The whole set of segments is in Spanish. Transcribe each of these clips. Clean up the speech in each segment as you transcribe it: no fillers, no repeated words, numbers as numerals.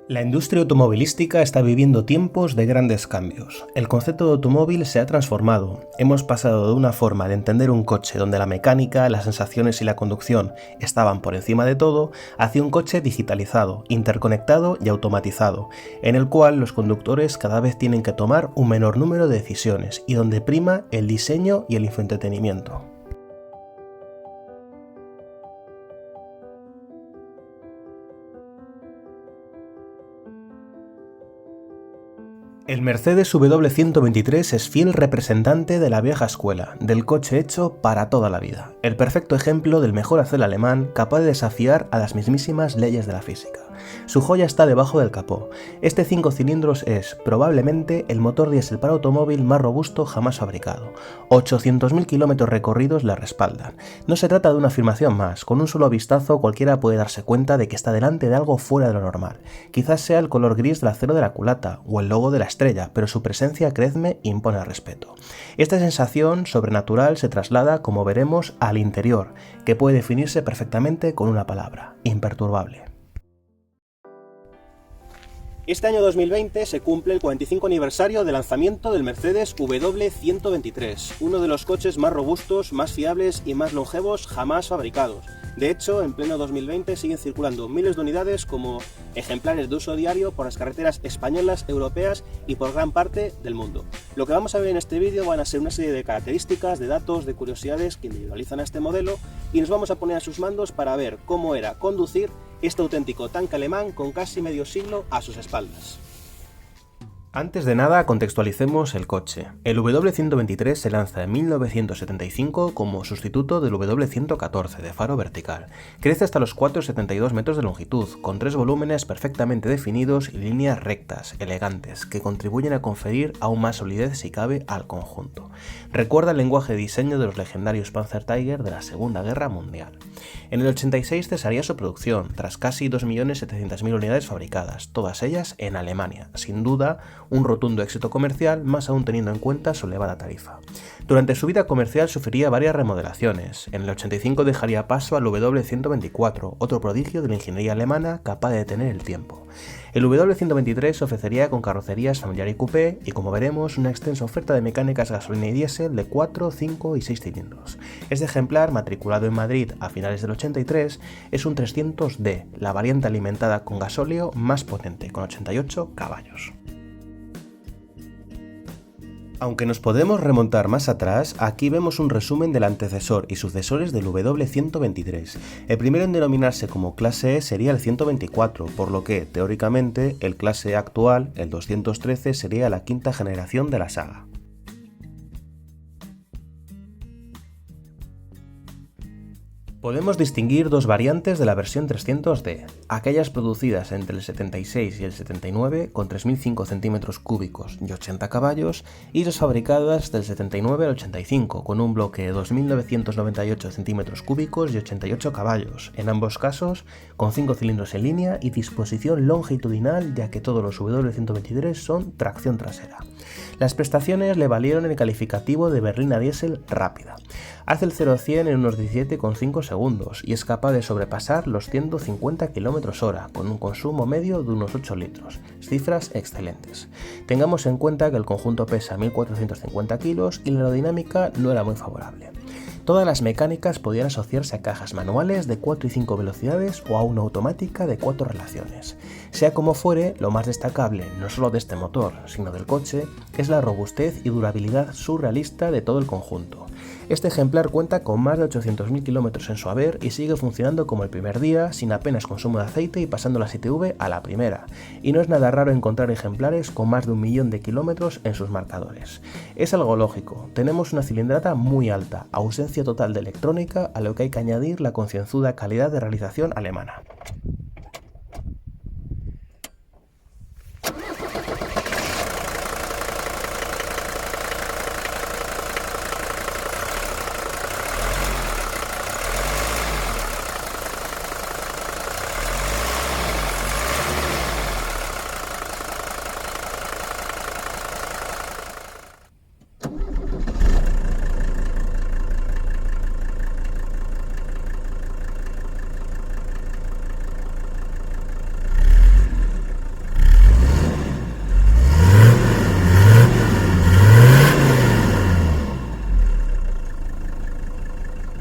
La industria automovilística está viviendo tiempos de grandes cambios. El concepto de automóvil se ha transformado. Hemos pasado de una forma de entender un coche donde la mecánica, las sensaciones y la conducción estaban por encima de todo, hacia un coche digitalizado, interconectado y automatizado, en el cual los conductores cada vez tienen que tomar un menor número de decisiones y donde prima el diseño y el infoentretenimiento. El Mercedes W123 es fiel representante de la vieja escuela, del coche hecho para toda la vida, el perfecto ejemplo del mejor hacer alemán capaz de desafiar a las mismísimas leyes de la física. Su joya está debajo del capó. Este 5 cilindros es, probablemente, el motor diésel para automóvil más robusto jamás fabricado. 800.000 kilómetros recorridos le respaldan. No se trata de una afirmación más, con un solo vistazo cualquiera puede darse cuenta de que está delante de algo fuera de lo normal. Quizás sea el color gris del acero de la culata, o el logo de la estrella, pero su presencia, creedme, impone respeto. Esta sensación sobrenatural se traslada, como veremos, al interior, que puede definirse perfectamente con una palabra: imperturbable. Este año 2020 se cumple el 45 aniversario del lanzamiento del Mercedes W123, uno de los coches más robustos, más fiables y más longevos jamás fabricados. De hecho, en pleno 2020 siguen circulando miles de unidades como ejemplares de uso diario por las carreteras españolas, europeas y por gran parte del mundo. Lo que vamos a ver en este vídeo van a ser una serie de características, de datos, de curiosidades que individualizan a este modelo y nos vamos a poner a sus mandos para ver cómo era conducir este auténtico tanque alemán con casi medio siglo a sus espaldas. Antes de nada, contextualicemos el coche. El W123 se lanza en 1975 como sustituto del W114 de faro vertical. Crece hasta los 4,72 metros de longitud, con 3 volúmenes perfectamente definidos y líneas rectas, elegantes, que contribuyen a conferir aún más solidez si cabe al conjunto. Recuerda el lenguaje de diseño de los legendarios Panzer Tiger de la Segunda Guerra Mundial. En el 86 cesaría su producción, tras casi 2.700.000 unidades fabricadas, todas ellas en Alemania, sin duda un rotundo éxito comercial, más aún teniendo en cuenta su elevada tarifa. Durante su vida comercial sufriría varias remodelaciones. En el 85 dejaría paso al W124, otro prodigio de la ingeniería alemana capaz de detener el tiempo. El W123 se ofrecería con carrocerías familiar y coupé y, como veremos, una extensa oferta de mecánicas gasolina y diésel de 4, 5 y 6 cilindros. Este ejemplar, matriculado en Madrid a finales del 83, es un 300D, la variante alimentada con gasóleo más potente, con 88 caballos. Aunque nos podemos remontar más atrás, aquí vemos un resumen del antecesor y sucesores del W123. El primero en denominarse como clase E sería el 124, por lo que, teóricamente, el clase E actual, el 213, sería la quinta generación de la saga. Podemos distinguir dos variantes de la versión 300D, aquellas producidas entre el 76 y el 79 con 3.005 centímetros cúbicos y 80 caballos, y las fabricadas del 79 al 85 con un bloque de 2.998 centímetros cúbicos y 88 caballos, en ambos casos con 5 cilindros en línea y disposición longitudinal, ya que todos los W123 son tracción trasera. Las prestaciones le valieron el calificativo de berlina diésel rápida. Hace el 0-100 en unos 17,5 segundos y es capaz de sobrepasar los 150 km/h con un consumo medio de unos 8 litros, cifras excelentes. Tengamos en cuenta que el conjunto pesa 1.450 kilos y la aerodinámica no era muy favorable. Todas las mecánicas podían asociarse a cajas manuales de 4 y 5 velocidades o a una automática de 4 relaciones. Sea como fuere, lo más destacable, no solo de este motor, sino del coche, es la robustez y durabilidad surrealista de todo el conjunto. Este ejemplar cuenta con más de 800.000 kilómetros en su haber y sigue funcionando como el primer día, sin apenas consumo de aceite y pasando la ITV a la primera. Y no es nada raro encontrar ejemplares con más de 1 millón de kilómetros en sus marcadores. Es algo lógico, tenemos una cilindrada muy alta, ausencia total de electrónica, a lo que hay que añadir la concienzuda calidad de realización alemana.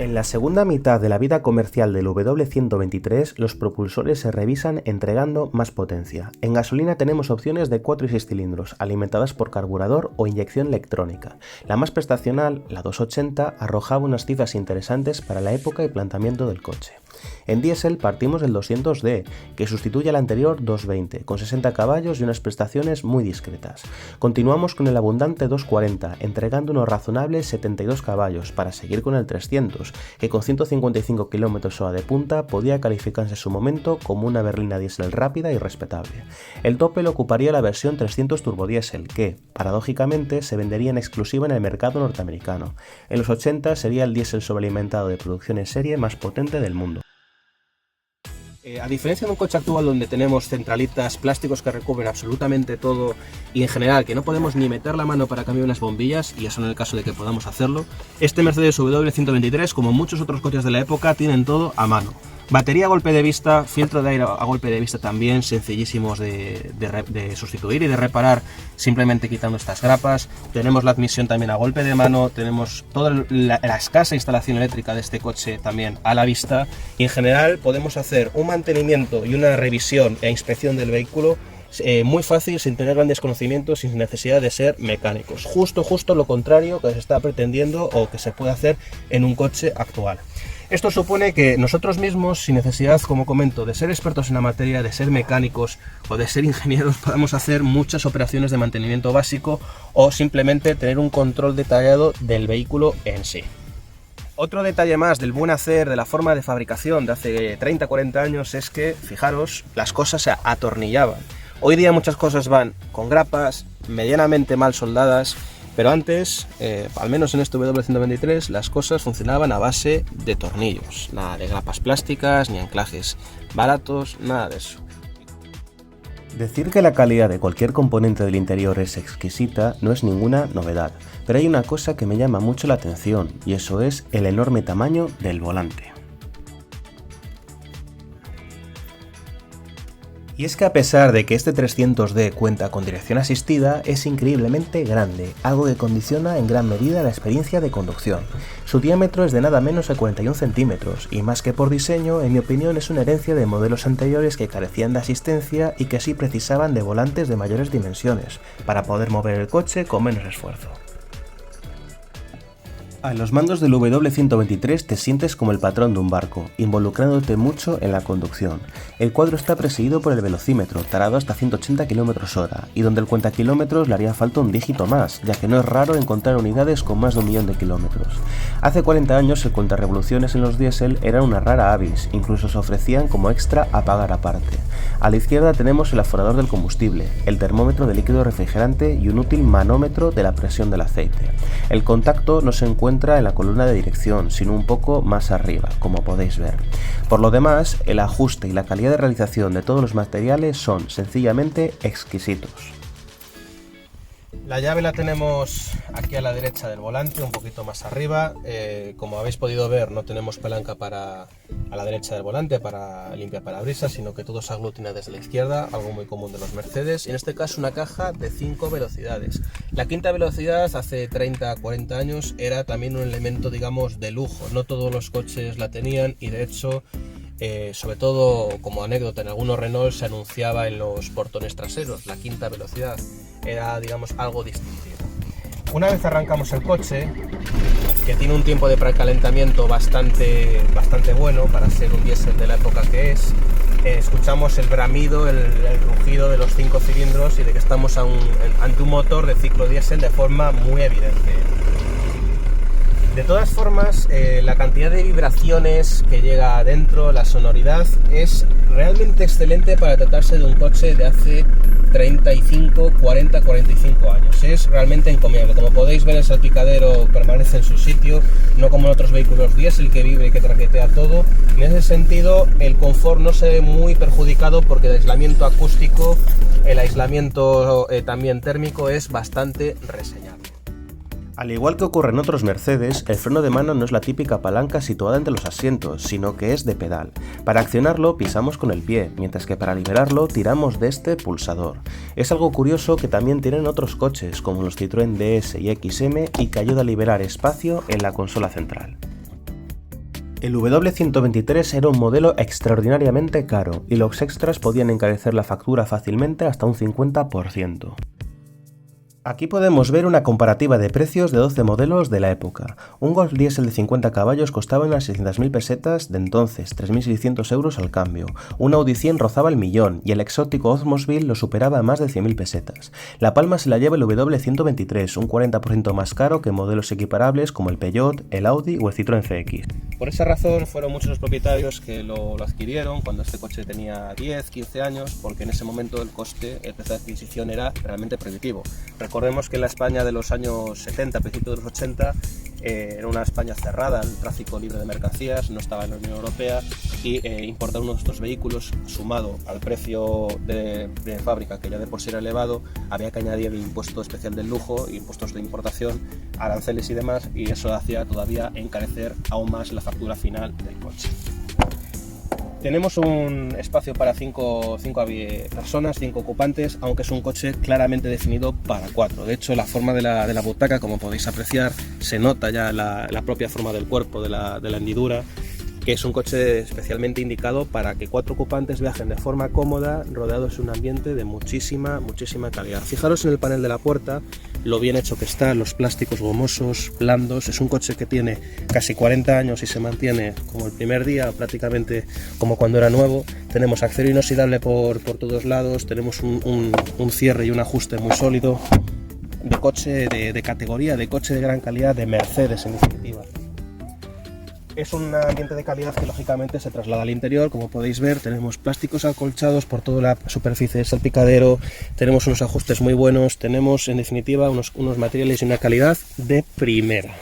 En la segunda mitad de la vida comercial del W123, los propulsores se revisan entregando más potencia. En gasolina tenemos opciones de 4 y 6 cilindros, alimentadas por carburador o inyección electrónica. La más prestacional, la 280, arrojaba unas cifras interesantes para la época y planteamiento del coche. En diésel partimos del 200D, que sustituye al anterior 220, con 60 caballos y unas prestaciones muy discretas. Continuamos con el abundante 240, entregando unos razonables 72 caballos, para seguir con el 300, que con 155 km/h de punta podía calificarse en su momento como una berlina diésel rápida y respetable. El tope lo ocuparía la versión 300 turbodiesel, que, paradójicamente, se vendería en exclusiva en el mercado norteamericano. En los 80 sería el diésel sobrealimentado de producción en serie más potente del mundo. A diferencia de un coche actual donde tenemos centralitas, plásticos que recubren absolutamente todo y en general que no podemos ni meter la mano para cambiar unas bombillas, y eso en el caso de que podamos hacerlo, este Mercedes W123, como muchos otros coches de la época, tienen todo a mano. Batería a golpe de vista, filtro de aire a golpe de vista también, sencillísimos de sustituir y de reparar simplemente quitando estas grapas. Tenemos la admisión también a golpe de mano, tenemos toda la escasa instalación eléctrica de este coche también a la vista, y en general podemos hacer un mantenimiento y una revisión e inspección del vehículo muy fácil, sin tener grandes conocimientos, sin necesidad de ser mecánicos. Justo lo contrario que se está pretendiendo o que se puede hacer en un coche actual. Esto supone que nosotros mismos, sin necesidad, como comento, de ser expertos en la materia, de ser mecánicos o de ser ingenieros, podemos hacer muchas operaciones de mantenimiento básico o simplemente tener un control detallado del vehículo en sí. Otro detalle más del buen hacer, de la forma de fabricación de hace 30-40 años, es que, fijaros, las cosas se atornillaban. Hoy día muchas cosas van con grapas, medianamente mal soldadas, pero antes, al menos en este W123, las cosas funcionaban a base de tornillos. Nada de grapas plásticas, ni anclajes baratos, nada de eso. Decir que la calidad de cualquier componente del interior es exquisita no es ninguna novedad, pero hay una cosa que me llama mucho la atención, y eso es el enorme tamaño del volante. Y es que a pesar de que este 300D cuenta con dirección asistida, es increíblemente grande, algo que condiciona en gran medida la experiencia de conducción. Su diámetro es de nada menos de 41 centímetros, y más que por diseño, en mi opinión es una herencia de modelos anteriores que carecían de asistencia y que así precisaban de volantes de mayores dimensiones, para poder mover el coche con menos esfuerzo. A los mandos del W123 te sientes como el patrón de un barco, involucrándote mucho en la conducción. El cuadro está presidido por el velocímetro, tarado hasta 180 km/h, y donde el cuentakilómetros le haría falta un dígito más, ya que no es raro encontrar unidades con más de 1 millón de kilómetros. Hace 40 años el cuentarevoluciones en los diésel era una rara avis, incluso se ofrecían como extra a pagar aparte. A la izquierda tenemos el aforador del combustible, el termómetro de líquido refrigerante y un útil manómetro de la presión del aceite. El contacto no se encuentra en la columna de dirección, sino un poco más arriba, como podéis ver. Por lo demás, el ajuste y la calidad de realización de todos los materiales son sencillamente exquisitos. La llave la tenemos aquí a la derecha del volante, un poquito más arriba. Como habéis podido ver, no tenemos palanca a la derecha del volante para limpiar parabrisas, sino que todo se aglutina desde la izquierda, algo muy común de los Mercedes. En este caso, una caja de 5 velocidades. La quinta velocidad, hace 30-40 años, era también un elemento, digamos, de lujo. No todos los coches la tenían y, de hecho, sobre todo como anécdota, en algunos Renault se anunciaba en los portones traseros la quinta velocidad. Era, digamos, algo distintivo. Una vez arrancamos el coche, que tiene un tiempo de precalentamiento bastante bueno para ser un diésel de la época que es, escuchamos el bramido, el rugido de los 5 cilindros y de que estamos ante un motor de ciclo diésel de forma muy evidente. De todas formas, la cantidad de vibraciones que llega adentro, la sonoridad, es realmente excelente para tratarse de un coche de hace 35, 40, 45 años. Es realmente encomiable. Como podéis ver, el salpicadero permanece en su sitio, no como en otros vehículos diésel que vibra y que traquetea todo. En ese sentido, el confort no se ve muy perjudicado porque el aislamiento acústico, el aislamiento también térmico es bastante reseñable. Al igual que ocurre en otros Mercedes, el freno de mano no es la típica palanca situada entre los asientos, sino que es de pedal. Para accionarlo pisamos con el pie, mientras que para liberarlo tiramos de este pulsador. Es algo curioso que también tienen otros coches, como los Citroën DS y XM, y que ayuda a liberar espacio en la consola central. El W123 era un modelo extraordinariamente caro y los extras podían encarecer la factura fácilmente hasta un 50%. Aquí podemos ver una comparativa de precios de 12 modelos de la época. Un Golf diésel de 50 caballos costaba unas 600.000 pesetas de entonces, 3.600 euros al cambio. Un Audi 100 rozaba el millón y el exótico Oldsmobile lo superaba a más de 100.000 pesetas. La palma se la lleva el W123, un 40% más caro que modelos equiparables como el Peugeot, el Audi o el Citroën CX. Por esa razón fueron muchos los propietarios que lo adquirieron cuando este coche tenía 10, 15 años, porque en ese momento el precio de adquisición era realmente prohibitivo. Recordemos que en la España de los años 70, principios de los 80, era una España cerrada, el tráfico libre de mercancías, no estaba en la Unión Europea y importar uno de estos vehículos, sumado al precio de fábrica, que ya de por sí era elevado, había que añadir el impuesto especial del lujo, impuestos de importación, aranceles y demás, y eso hacía todavía encarecer aún más la factura final del coche. Tenemos un espacio para 5 personas, 5 ocupantes, aunque es un coche claramente definido para 4. De hecho, la forma de la butaca, como podéis apreciar, se nota ya la propia forma del cuerpo, de la hendidura, que es un coche especialmente indicado para que 4 ocupantes viajen de forma cómoda, rodeados de un ambiente de muchísima calidad. Fijaros en el panel de la puerta, lo bien hecho que está, los plásticos gomosos, blandos. Es un coche que tiene casi 40 años y se mantiene como el primer día, prácticamente como cuando era nuevo. Tenemos acero inoxidable por todos lados, tenemos un cierre y un ajuste muy sólido, de coche de categoría, de coche de gran calidad, de Mercedes en definitiva. Es un ambiente de calidad que lógicamente se traslada al interior. Como podéis ver, tenemos plásticos acolchados por toda la superficie del salpicadero, tenemos unos ajustes muy buenos, tenemos en definitiva unos materiales y una calidad de primera.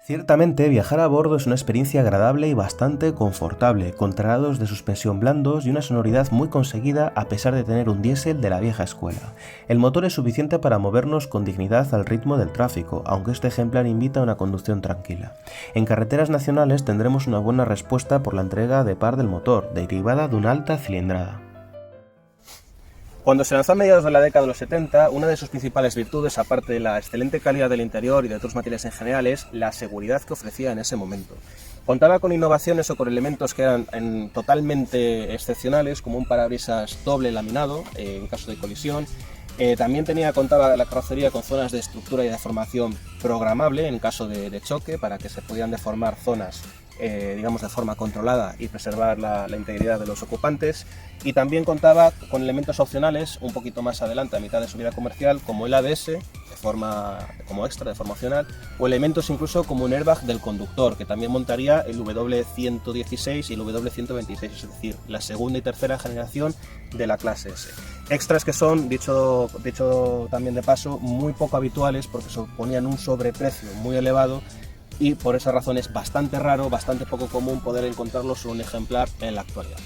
Ciertamente, viajar a bordo es una experiencia agradable y bastante confortable, con traslados de suspensión blandos y una sonoridad muy conseguida a pesar de tener un diésel de la vieja escuela. El motor es suficiente para movernos con dignidad al ritmo del tráfico, aunque este ejemplar invita a una conducción tranquila. En carreteras nacionales tendremos una buena respuesta por la entrega de par del motor, derivada de una alta cilindrada. Cuando se lanzó a mediados de la década de los 70, una de sus principales virtudes, aparte de la excelente calidad del interior y de otros materiales en general, es la seguridad que ofrecía en ese momento. Contaba con innovaciones o con elementos que eran totalmente excepcionales, como un parabrisas doble laminado en caso de colisión. También contaba la carrocería con zonas de estructura y deformación programable en caso de choque, para que se pudieran deformar zonas digamos de forma controlada y preservar la integridad de los ocupantes. Y también contaba con elementos opcionales un poquito más adelante, a mitad de su vida comercial, como el ABS como extra de forma opcional, o elementos incluso como un airbag del conductor, que también montaría el W116 y el W126, es decir, la segunda y tercera generación de la clase S. Extras que son, dicho también de paso, muy poco habituales porque suponían un sobreprecio muy elevado, y por esa razón es bastante raro, bastante poco común poder encontrarlo solo un ejemplar en la actualidad.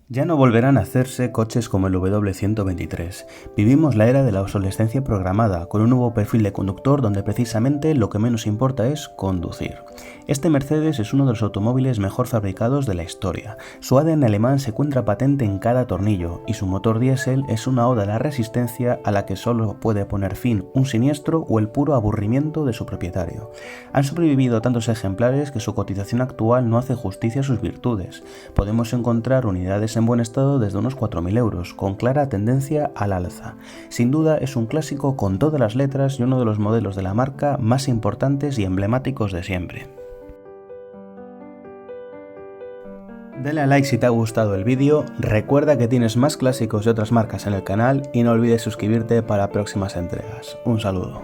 Ya no volverán a hacerse coches como el W123. Vivimos la era de la obsolescencia programada, con un nuevo perfil de conductor donde precisamente lo que menos importa es conducir. Este Mercedes es uno de los automóviles mejor fabricados de la historia. Su ADN alemán se encuentra patente en cada tornillo y su motor diésel es una oda a la resistencia a la que solo puede poner fin un siniestro o el puro aburrimiento de su propietario. Han sobrevivido tantos ejemplares que su cotización actual no hace justicia a sus virtudes. Podemos encontrar unidades en buen estado desde unos 4.000 euros, con clara tendencia al alza. Sin duda es un clásico con todas las letras y uno de los modelos de la marca más importantes y emblemáticos de siempre. Dale a like si te ha gustado el vídeo, recuerda que tienes más clásicos de otras marcas en el canal y no olvides suscribirte para próximas entregas. Un saludo.